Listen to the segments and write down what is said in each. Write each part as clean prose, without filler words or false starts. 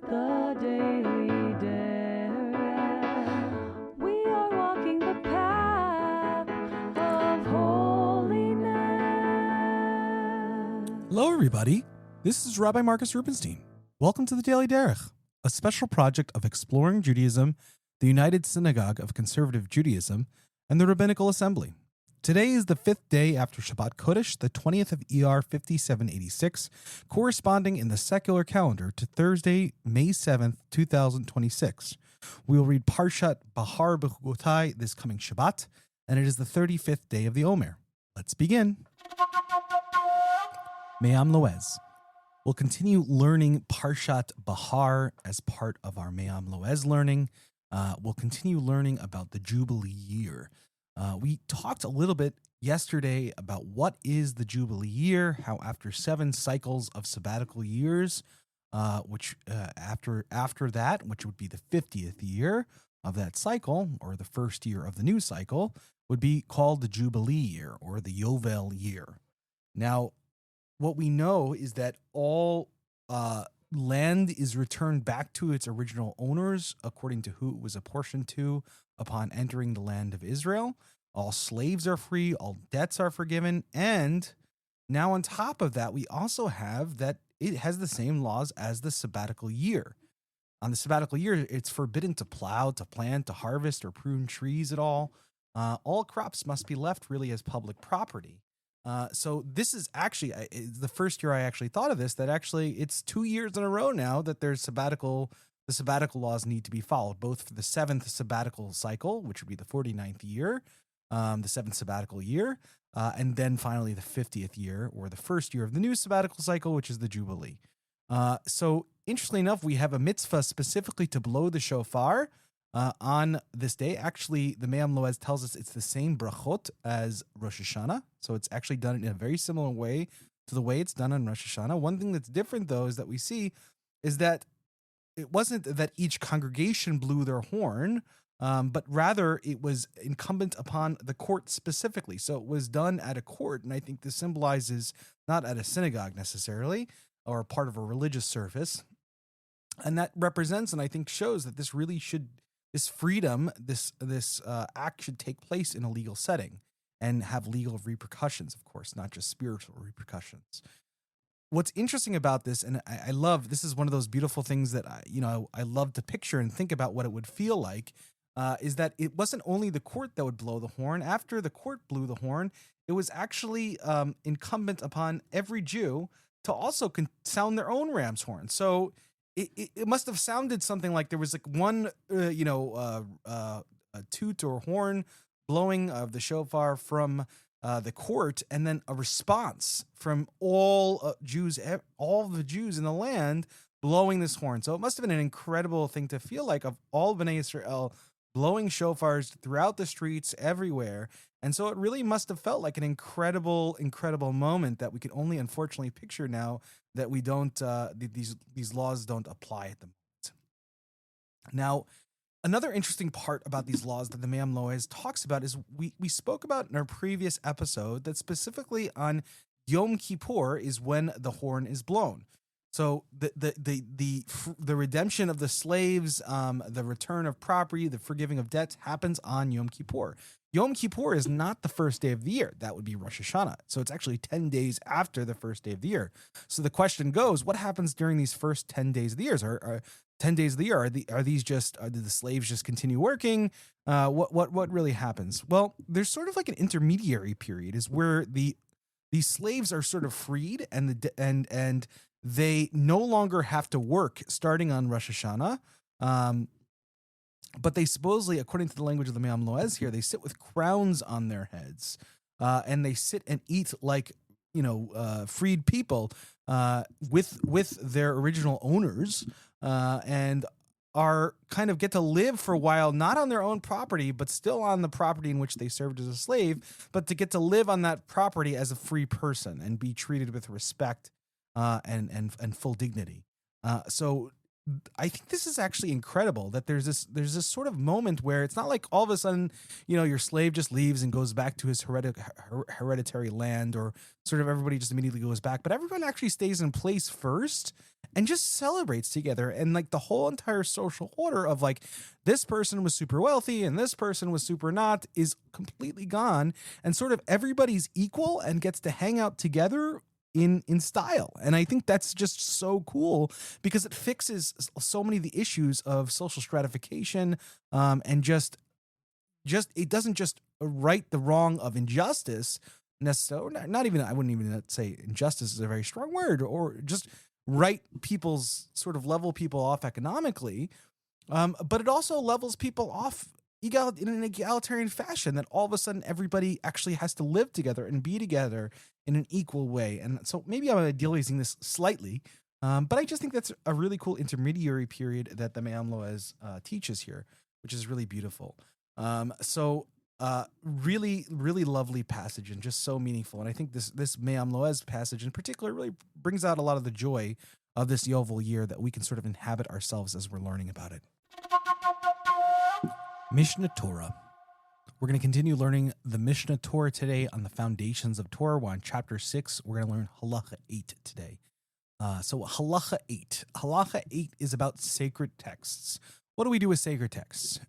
The Daily Derech. We are walking the path of holiness. Hello, everybody. This is Rabbi Marcus Rubenstein. Welcome to the Daily Derech, a special project of exploring Judaism, the United Synagogue of Conservative Judaism, and the Rabbinical Assembly. Today is the 5th day after Shabbat Kodesh, the 20th of ER 5786, corresponding in the secular calendar to Thursday, May 7th, 2026. We will read Parashat Behar-Bechukotai this coming Shabbat, and it is the 35th day of the Omer. Let's begin. Me'am Loez. We'll continue learning Parashat Behar as part of our Me'am Loez learning. We'll continue learning about the Jubilee year. We talked a little bit yesterday about what is the Jubilee year, how after 7 cycles of sabbatical years, after that, which would be the 50th year of that cycle, or the first year of the new cycle, would be called the Jubilee year, or the Yovel year. Now, what we know is that all land is returned back to its original owners according to who it was apportioned to upon entering the land of Israel. All slaves are free, all debts are forgiven, and now on top of that, we also have that it has the same laws as the sabbatical year. On the sabbatical year, it's forbidden to plow, to plant, to harvest, or prune trees at all. All crops must be left really as public property. So this is actually the first year I actually thought of this, that actually it's 2 years in a row now that the sabbatical laws need to be followed, both for the 7th sabbatical cycle, which would be the 49th year, the 7th sabbatical year, and then finally the 50th year, or the first year of the new sabbatical cycle, which is the Jubilee. So interestingly enough, we have a mitzvah specifically to blow the shofar on this day. Actually, the Me'am Loez tells us it's the same brachot as Rosh Hashanah, so it's actually done in a very similar way to the way it's done on Rosh Hashanah. One thing that's different, though, is that we see is that it wasn't that each congregation blew their horn, but rather it was incumbent upon the court specifically. So it was done at a court, and I think this symbolizes not at a synagogue necessarily, or part of a religious service. And that represents, and I think shows that this really should, this freedom, this act should take place in a legal setting and have legal repercussions, of course, not just spiritual repercussions. What's interesting about this, and I love, this is one of those beautiful things that I love to picture and think about what it would feel like, is that it wasn't only the court that would blow the horn. After the court blew the horn, it was actually incumbent upon every Jew to also sound their own ram's horn. So it must have sounded something like there was like one, a toot or horn blowing of the shofar from the court, and then a response from all Jews, all the Jews in the land blowing this horn. So it must have been an incredible thing to feel like, of all Bnei Israel blowing shofars throughout the streets everywhere. And so it really must have felt like an incredible, incredible moment that we can only unfortunately picture now that we don't, these laws don't apply at the moment. Now, another interesting part about these laws that the Me'am Loez talks about is we spoke about in our previous episode that specifically on Yom Kippur is when the horn is blown. So the redemption of the slaves, the return of property, the forgiving of debts happens on Yom Kippur. Yom Kippur is not the first day of the year. That would be Rosh Hashanah. So it's actually 10 days after the first day of the year. So the question goes, what happens during these first 10 days of the year? Are 10 days of the year, do the slaves just continue working? What really happens? Well, there's sort of like an intermediary period is where these slaves are sort of freed, and they no longer have to work starting on Rosh Hashanah. But they supposedly, according to the language of the Me'am Loez here, they sit with crowns on their heads, and they sit and eat like, freed people with their original owners, and are kind of get to live for a while, not on their own property, but still on the property in which they served as a slave, but to get to live on that property as a free person and be treated with respect and full dignity. So I think this is actually incredible that there's this sort of moment where it's not like all of a sudden, your slave just leaves and goes back to his hereditary land, or sort of everybody just immediately goes back, but everyone actually stays in place first. and just celebrates together. And like the whole entire social order of like this person was super wealthy and this person was super not is completely gone, and sort of everybody's equal and gets to hang out together in style. And I think that's just so cool because it fixes so many of the issues of social stratification, and just it doesn't just right the wrong of injustice necessarily. Not even, I wouldn't even say injustice is a very strong word, or just right people's sort of level people off economically, but it also levels people off in an egalitarian fashion, that all of a sudden everybody actually has to live together and be together in an equal way. And so maybe I'm idealizing this slightly, but I just think that's a really cool intermediary period that the Me'am Loez teaches here, which is really beautiful. Really, really lovely passage and just so meaningful. And I think this Me'am Loez passage in particular really brings out a lot of the joy of this Yovel year that we can sort of inhabit ourselves as we're learning about it. Mishnah Torah. We're going to continue learning the Mishnah Torah today on the foundations of Torah. We're on chapter 6. We're going to learn halacha 8 today. So halacha 8. Halacha 8 is about sacred texts. What do we do with sacred texts?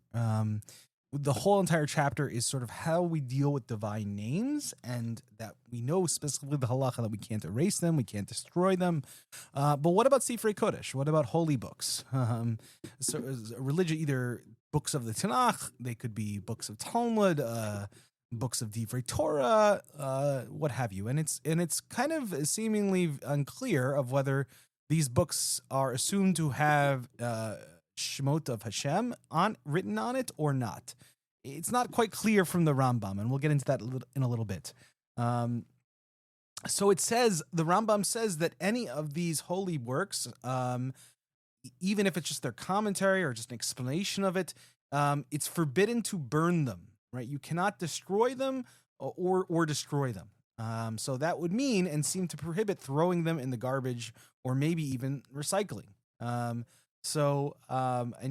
The whole entire chapter is sort of how we deal with divine names, and that we know specifically the halacha that we can't erase them, we can't destroy them. But what about Sifrei Kodesh? What about holy books? So religion, either books of the Tanakh, they could be books of Talmud, books of Divrei Torah, what have you. And it's kind of seemingly unclear of whether these books are assumed to have Shemot of Hashem written on it or not. It's not quite clear from the Rambam, and we'll get into that in a little bit. So it says, the Rambam says that any of these holy works, even if it's just their commentary or just an explanation of it, it's forbidden to burn them, right? You cannot destroy them or destroy them. So that would mean and seem to prohibit throwing them in the garbage or maybe even recycling. And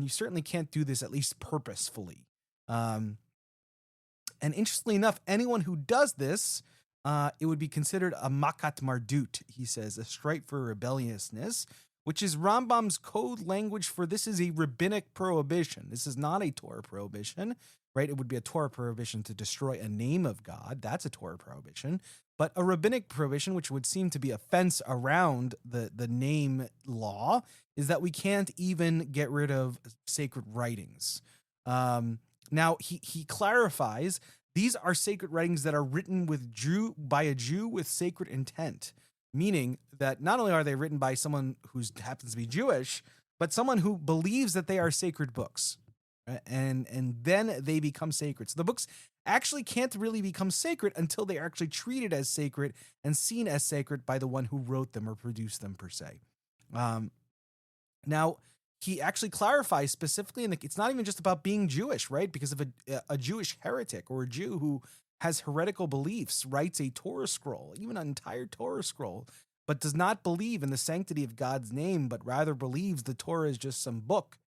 you certainly can't do this, at least purposefully. And interestingly enough, anyone who does this, it would be considered a makat mardut, he says, a stripe for rebelliousness, which is Rambam's code language for this is a rabbinic prohibition. This is not a Torah prohibition, right? It would be a Torah prohibition to destroy a name of God. That's a Torah prohibition. But a rabbinic prohibition, which would seem to be a fence around the name law, is that we can't even get rid of sacred writings. Now, he clarifies, these are sacred writings that are written by a Jew with sacred intent, meaning that not only are they written by someone who happens to be Jewish, but someone who believes that they are sacred books, right? And then they become sacred. So the books actually can't really become sacred until they are actually treated as sacred and seen as sacred by the one who wrote them or produced them, per se. Now, he actually clarifies specifically, it's not even just about being Jewish, right? Because if a Jewish heretic or a Jew who has heretical beliefs writes a Torah scroll, even an entire Torah scroll, but does not believe in the sanctity of God's name, but rather believes the Torah is just some book,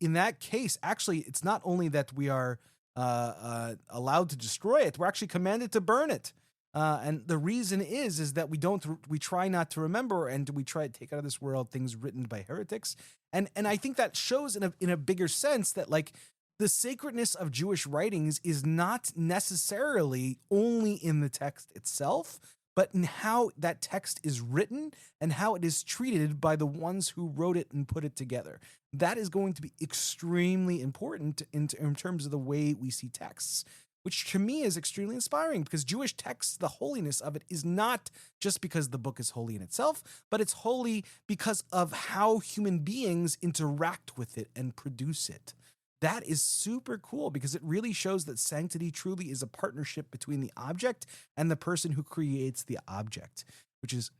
in that case, actually, it's not only that we are allowed to destroy it, we're actually commanded to burn it. And the reason is that we try not to remember, and we try to take out of this world things written by heretics. And I think that shows in a bigger sense that like the sacredness of Jewish writings is not necessarily only in the text itself, but in how that text is written and how it is treated by the ones who wrote it and put it together. That is going to be extremely important in terms of the way we see texts, which to me is extremely inspiring, because Jewish texts, the holiness of it is not just because the book is holy in itself, but it's holy because of how human beings interact with it and produce it. That is super cool, because it really shows that sanctity truly is a partnership between the object and the person who creates the object, which is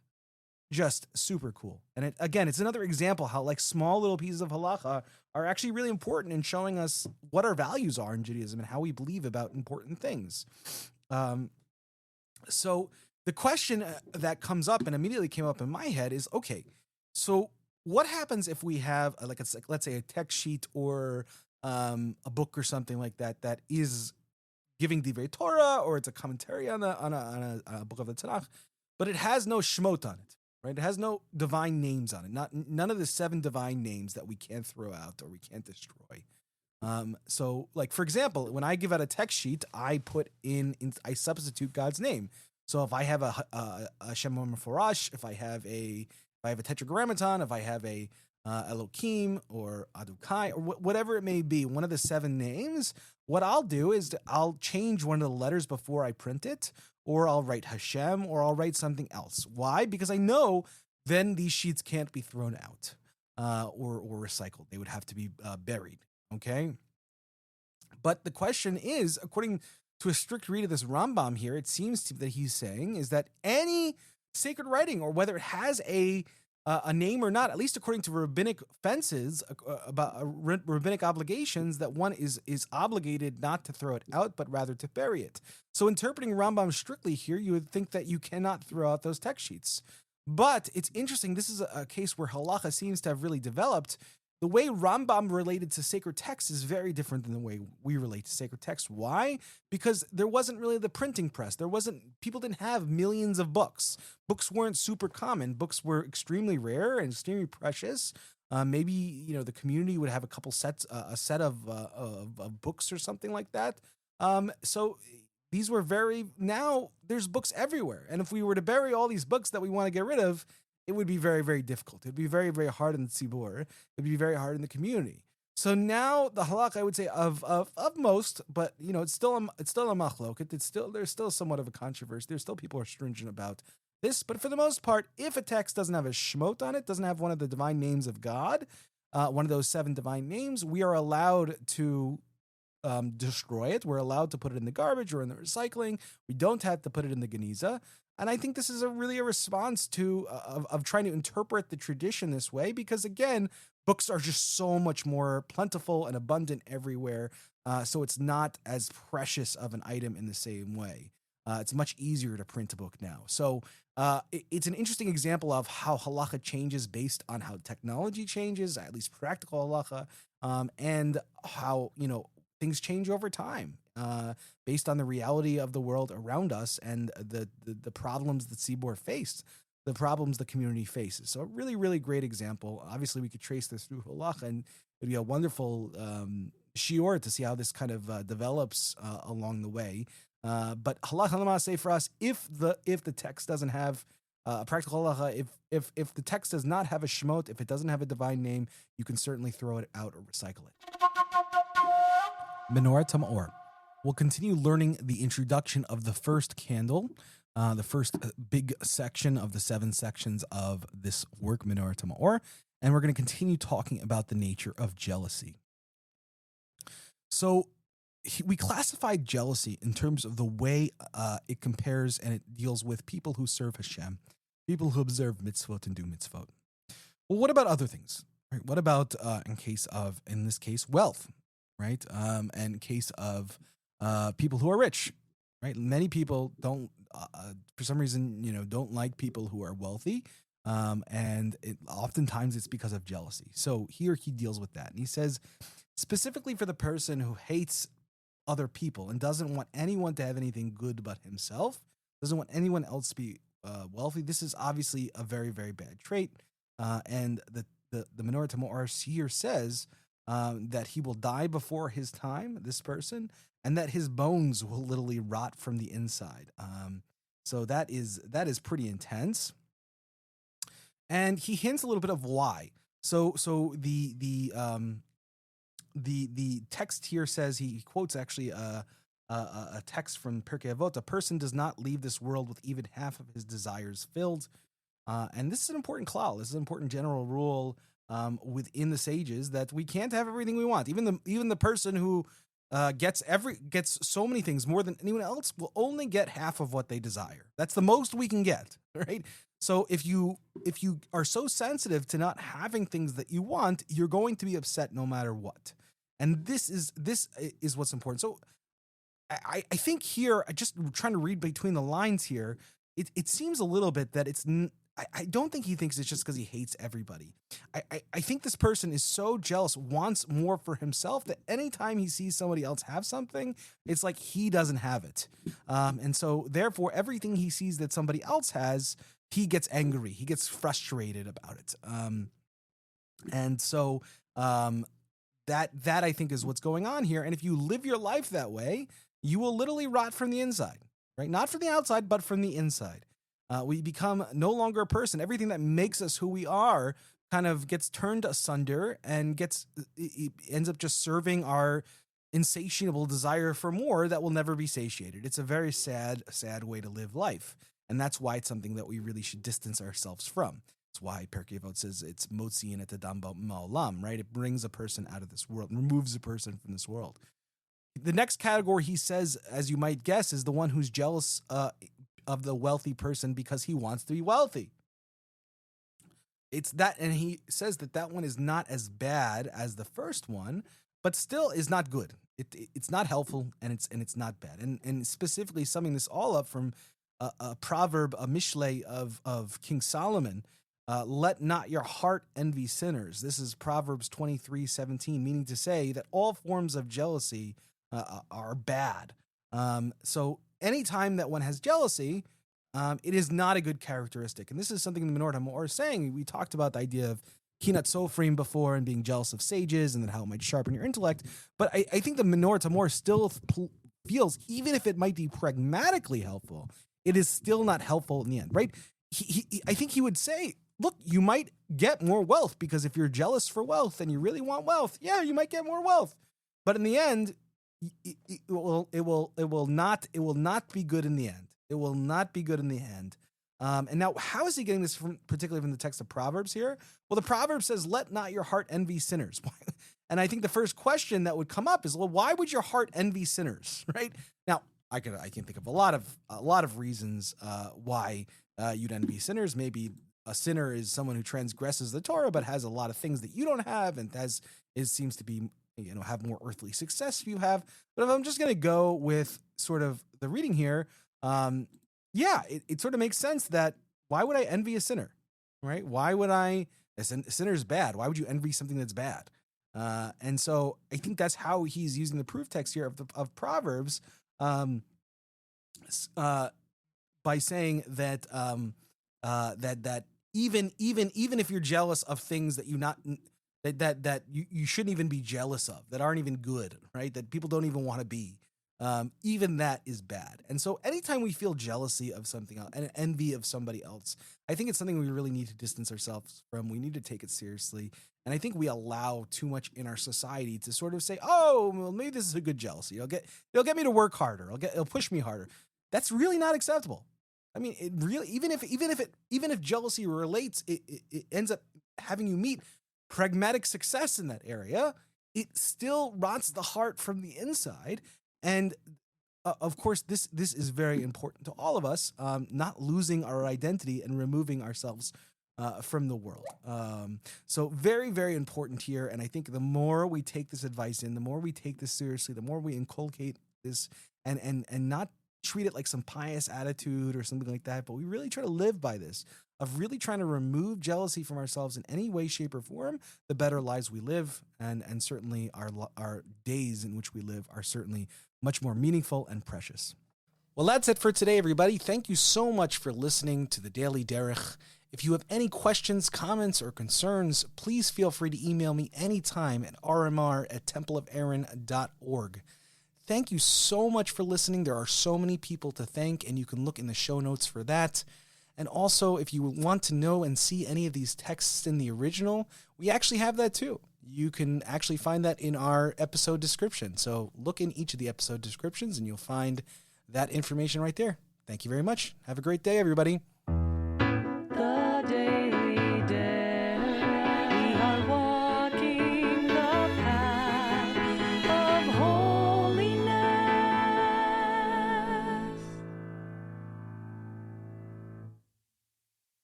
just super cool. And it's another example how like small little pieces of halacha are actually really important in showing us what our values are in Judaism and how we believe about important things. So the question that comes up and immediately came up in my head is, okay, so what happens if we have let's say a text sheet or a book or something like that is giving Divrei Torah, or it's a commentary on a book of the Tanakh, but it has no shemot on it. right? It has no divine names on it. None of the 7 divine names that we can't throw out or we can't destroy. So, like for example, when I give out a text sheet, I put I substitute God's name. So if I have a Shem Meforash, if I have a Tetragrammaton, if I have a Elohim or Adukai or whatever it may be, one of the 7 names, what I'll do is I'll change one of the letters before I print it, or I'll write Hashem, or I'll write something else. Why? Because I know then these sheets can't be thrown out or recycled. They would have to be buried. Okay. But the question is, according to a strict read of this Rambam here, it seems that he's saying is that any sacred writing, or whether it has a name or not, at least according to rabbinic fences about rabbinic obligations, that one is obligated not to throw it out, but rather to bury it. So interpreting Rambam strictly here, you would think that you cannot throw out those text sheets. But it's interesting. This is a case where halacha seems to have really developed. The way Rambam related to sacred texts is very different than the way we relate to sacred texts. Why? Because there wasn't really the printing press. People didn't have millions of books. Books weren't super common. Books were extremely rare and extremely precious. Maybe, the community would have a set of books or something like that. So these were now there's books everywhere. And if we were to bury all these books that we want to get rid of, it would be very, very difficult. It'd be very, very hard in the tzibur. It'd be very hard in the community. So now the halakha, I would say, of most, but it's still a machlok. There's still somewhat of a controversy. There's still people who are stringent about this. But for the most part, if a text doesn't have a shmot on it, doesn't have one of the divine names of God, one of those 7 divine names, we are allowed to destroy it. We're allowed to put it in the garbage or in the recycling. We don't have to put it in the geniza. And I think this is really a response to of trying to interpret the tradition this way, because again, books are just so much more plentiful and abundant everywhere. So it's not as precious of an item in the same way. It's much easier to print a book now. So it's an interesting example of how halacha changes based on how technology changes, at least practical halacha, and how things change over time. Based on the reality of the world around us and the problems that tzibur faced, the problems the community faces. So a really, really great example. Obviously, we could trace this through halacha, and it'd be a wonderful shiur to see how this kind of develops along the way. But halacha l'maaseh for us, if the text doesn't have a practical halacha, if the text does not have a shemot, if it doesn't have a divine name, you can certainly throw it out or recycle it. Menorat HaMaor. We'll continue learning the introduction of the first candle, the first big section of the 7 sections of this work, Menorat HaMaor, and we're going to continue talking about the nature of jealousy. So we classified jealousy in terms of the way it compares and it deals with people who serve Hashem, people who observe mitzvot and do mitzvot. Well, what about other things? Right? What about in this case, wealth, right? And in case of people who are rich, right? Many people don't, for some reason, don't like people who are wealthy, and oftentimes it's because of jealousy. So here he deals with that, and he says specifically for the person who hates other people and doesn't want anyone to have anything good but himself, doesn't want anyone else to be wealthy. This is obviously a very, very bad trait, and the Menorat HaMaor here says that he will die before his time, this person, and that his bones will literally rot from the inside. So that is pretty intense. And he hints a little bit of why. So the text here says, he quotes actually a text from Pirkei Avot: a person does not leave this world with even half of his desires filled. And this is an important klal. This is an important general rule within the sages, that we can't have everything we want. Even the person who gets so many things more than anyone else will only get half of what they desire. That's the most we can get, right? So if you are so sensitive to not having things that you want, you're going to be upset no matter what. And this is what's important. So I think here, just trying to read between the lines here, it seems a little bit that I don't think he thinks it's just because he hates everybody. I think this person is so jealous, wants more for himself, that anytime he sees somebody else have something, it's like he doesn't have it. And so therefore, everything he sees that somebody else has, he gets angry, he gets frustrated about it. And so that I think is what's going on here. And if you live your life that way, you will literally rot from the inside, right? Not from the outside, but from the inside. We become no longer a person. Everything that makes us who we are kind of gets turned asunder and ends up just serving our insatiable desire for more that will never be satiated. It's a very sad way to live life. And that's why it's something that we really should distance ourselves from. That's why Pirkei Avot says it's motziin et adam ma'olam, right? It brings a person out of this world, removes a person from this world. The next category, he says, as you might guess, is the one who's jealous of the wealthy person because he wants to be wealthy. It's that, and he says that one is not as bad as the first one, but still is not good. It's not helpful, and it's not bad. And specifically summing this all up from a proverb, a mishle of King Solomon, let not your heart envy sinners. This is Proverbs 23:17, meaning to say that all forms of jealousy are bad. So anytime that one has jealousy, it is not a good characteristic. And this is something the Menorat HaMaor is saying. We talked about the idea of Kinat Sofrim before and being jealous of sages and then how it might sharpen your intellect. But I think the Menorat HaMaor still feels, even if it might be pragmatically helpful, it is still not helpful in the end, right? I think he would say, look, you might get more wealth because if you're jealous for wealth and you really want wealth, yeah, you might get more wealth. But in the end, it will not be good in the end. It will not be good in the end. And now, how is he getting this particularly from the text of Proverbs here? Well, the Proverb says, let not your heart envy sinners. And I think the first question that would come up is, well, why would your heart envy sinners, right? Now, I can think of a lot of reasons why you'd envy sinners. Maybe a sinner is someone who transgresses the Torah but has a lot of things that you don't have and seems to be, have more earthly success you have. But if I'm just going to go with sort of the reading here, it sort of makes sense that why would I envy a sinner, right? Why would a sinner's bad? Why would you envy something that's bad? And so I think that's how he's using the proof text here of Proverbs, by saying that that even if you're jealous of things that you shouldn't even be jealous of, that aren't even good, right? That people don't even want to be. Even that is bad. And so anytime we feel jealousy of something else and envy of somebody else, I think it's something we really need to distance ourselves from. We need to take it seriously. And I think we allow too much in our society to sort of say, oh, well, maybe this is a good jealousy. It'll get me to work harder. It'll push me harder. That's really not acceptable. I mean, it really, even if jealousy relates, it ends up having you meet pragmatic success in that area. It still rots the heart from the inside. And of course, this is very important to all of us, not losing our identity and removing ourselves from the world. So very, very important here. And I think the more we take this advice in, the more we take this seriously, the more we inculcate this and not treat it like some pious attitude or something like that, but we really try to live by this, of really trying to remove jealousy from ourselves in any way, shape, or form, the better lives we live, and certainly our days in which we live are certainly much more meaningful and precious. Well, that's it for today, everybody. Thank you so much for listening to the Daily Derech. If you have any questions, comments, or concerns, please feel free to email me anytime at rmr@templeofaaron.org. Thank you so much for listening. There are so many people to thank, and you can look in the show notes for that. And also, if you want to know and see any of these texts in the original, we actually have that too. You can actually find that in our episode description. So look in each of the episode descriptions and you'll find that information right there. Thank you very much. Have a great day, everybody.